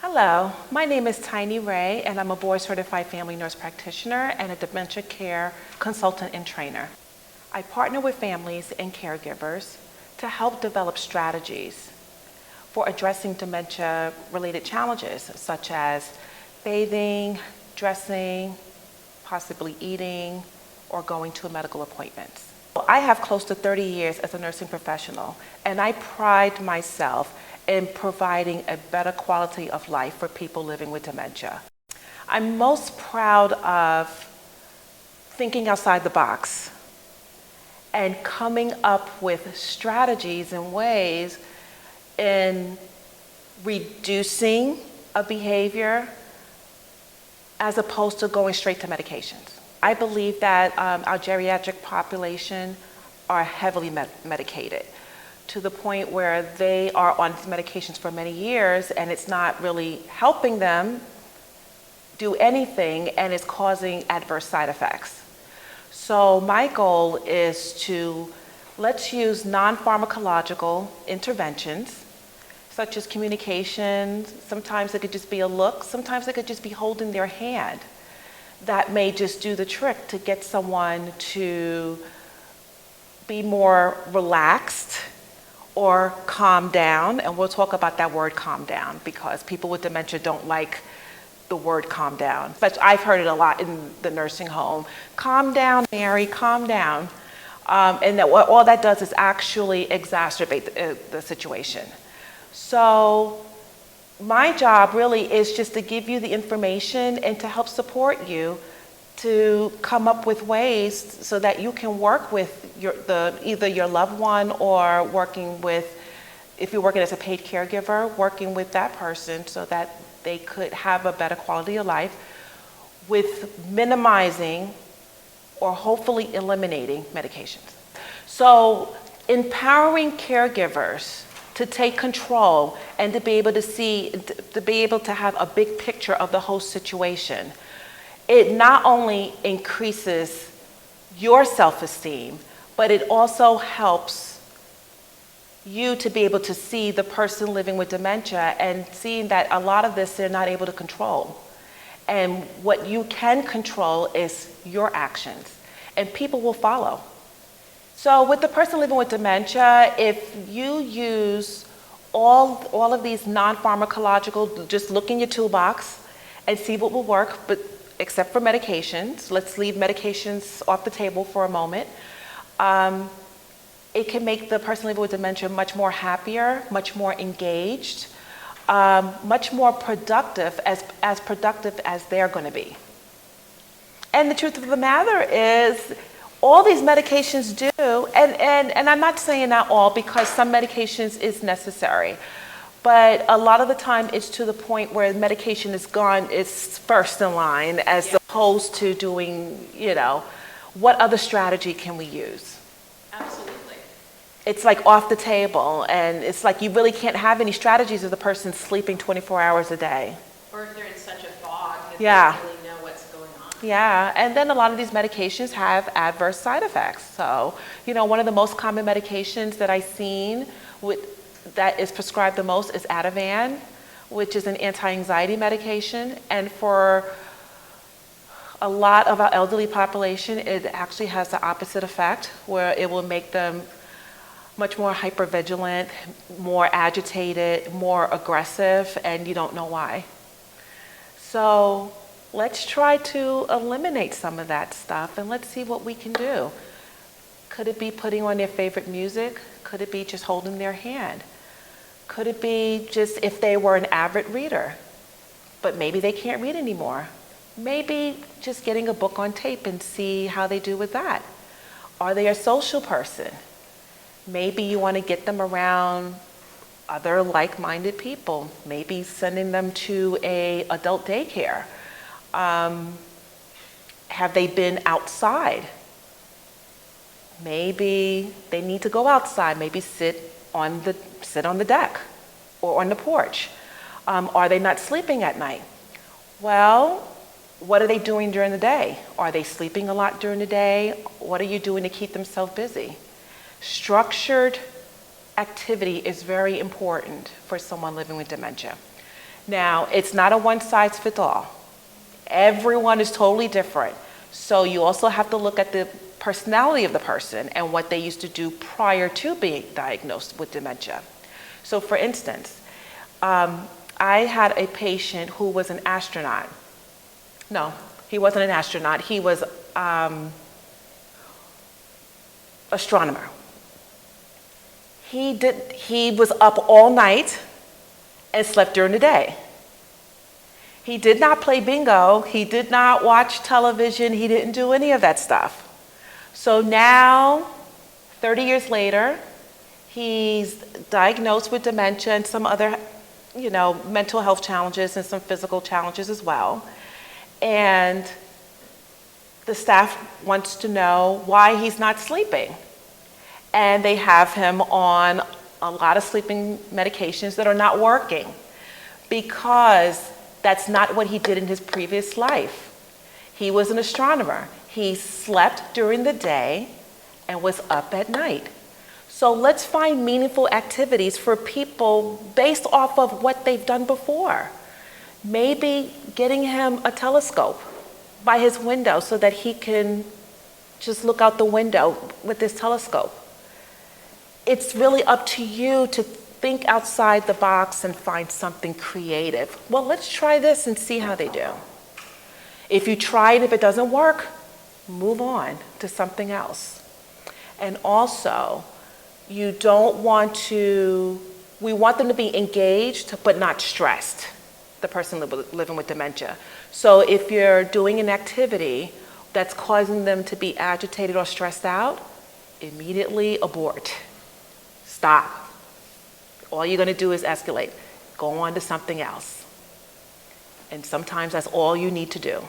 Hello, my name is Tiny Ray, and I'm a board-certified family nurse practitioner and a dementia care consultant and trainer. I partner with families and caregivers to help develop strategies for addressing dementia-related challenges, such as bathing, dressing, possibly eating, or going to medical appointments. I have close to 30 years as a nursing professional, and I pride myself in providing a better quality of life for people living with dementia. I'm most proud of thinking outside the box and coming up with strategies and ways in reducing a behavior as opposed to going straight to medications. I believe that our geriatric population are heavily medicated, to the point where they are on medications for many years and it's not really helping them do anything and it's causing adverse side effects. So my goal is to let's use non-pharmacological interventions such as communication. Sometimes it could just be a look, sometimes it could just be holding their hand. That may just do the trick to get someone to be more relaxed or calm down, and we'll talk about that word calm down because people with dementia don't like the word calm down. But I've heard it a lot in the nursing home. Calm down, Mary, calm down. And that all that does is actually exacerbate the situation. So my job really is just to give you the information and to help support you to come up with ways so that you can work with either your loved one or working with, if you're working as a paid caregiver, working with that person so that they could have a better quality of life with minimizing or hopefully eliminating medications. So empowering caregivers to take control and to be able to have a big picture of the whole situation. It not only increases your self-esteem, but it also helps you to be able to see the person living with dementia and seeing that a lot of this they're not able to control. And what you can control is your actions, and people will follow. So with the person living with dementia, if you use all of these non-pharmacological, just look in your toolbox and see what will work, but except for medications. Let's leave medications off the table for a moment. It can make the person living with dementia much more happier, much more engaged, much more productive, as productive as they're going to be. And the truth of the matter is, all these medications do, and I'm not saying not all because some medications is necessary, but a lot of the time it's to the point where medication is first in line as opposed to doing, what other strategy can we use? Absolutely. It's like off the table, and it's like you really can't have any strategies if the person's sleeping 24 hours a day. Or if they're in such a fog that Yeah. they don't really know what's going on. Yeah, and then a lot of these medications have adverse side effects. So, one of the most common medications that I've seen that is prescribed the most is Ativan, which is an anti-anxiety medication. And for a lot of our elderly population, it actually has the opposite effect, where it will make them much more hypervigilant, more agitated, more aggressive, and you don't know why. So let's try to eliminate some of that stuff and let's see what we can do. Could it be putting on their favorite music? Could it be just holding their hand? Could it be just if they were an avid reader, but maybe they can't read anymore? Maybe just getting a book on tape and see how they do with that. Are they a social person? Maybe you want to get them around other like-minded people. Maybe sending them to an adult daycare. Have they been outside? Maybe they need to go outside. Maybe sit on the deck or on the porch. Are they not sleeping at night? Well, what are they doing during the day? Are they sleeping a lot during the day? What are you doing to keep themselves busy? Structured activity is very important for someone living with dementia. Now, it's not a one size fits all. Everyone is totally different. So you also have to look at the personality of the person and what they used to do prior to being diagnosed with dementia. So for instance, I had a patient who was an astronaut. No, he wasn't an astronaut. He was astronomer. He was up all night and slept during the day. He did not play bingo. He did not watch television. He didn't do any of that stuff. So now, 30 years later, he's diagnosed with dementia and some other, mental health challenges and some physical challenges as well. And the staff wants to know why he's not sleeping. And they have him on a lot of sleeping medications that are not working because that's not what he did in his previous life. He was an astronomer. He slept during the day and was up at night. So let's find meaningful activities for people based off of what they've done before. Maybe getting him a telescope by his window so that he can just look out the window with this telescope. It's really up to you to think outside the box and find something creative. Well, let's try this and see how they do. If you try it, if it doesn't work, move on to something else. And also, we want them to be engaged but not stressed, the person living with dementia. So if you're doing an activity that's causing them to be agitated or stressed out, immediately abort. Stop. All you're going to do is escalate. Go on to something else. And sometimes that's all you need to do.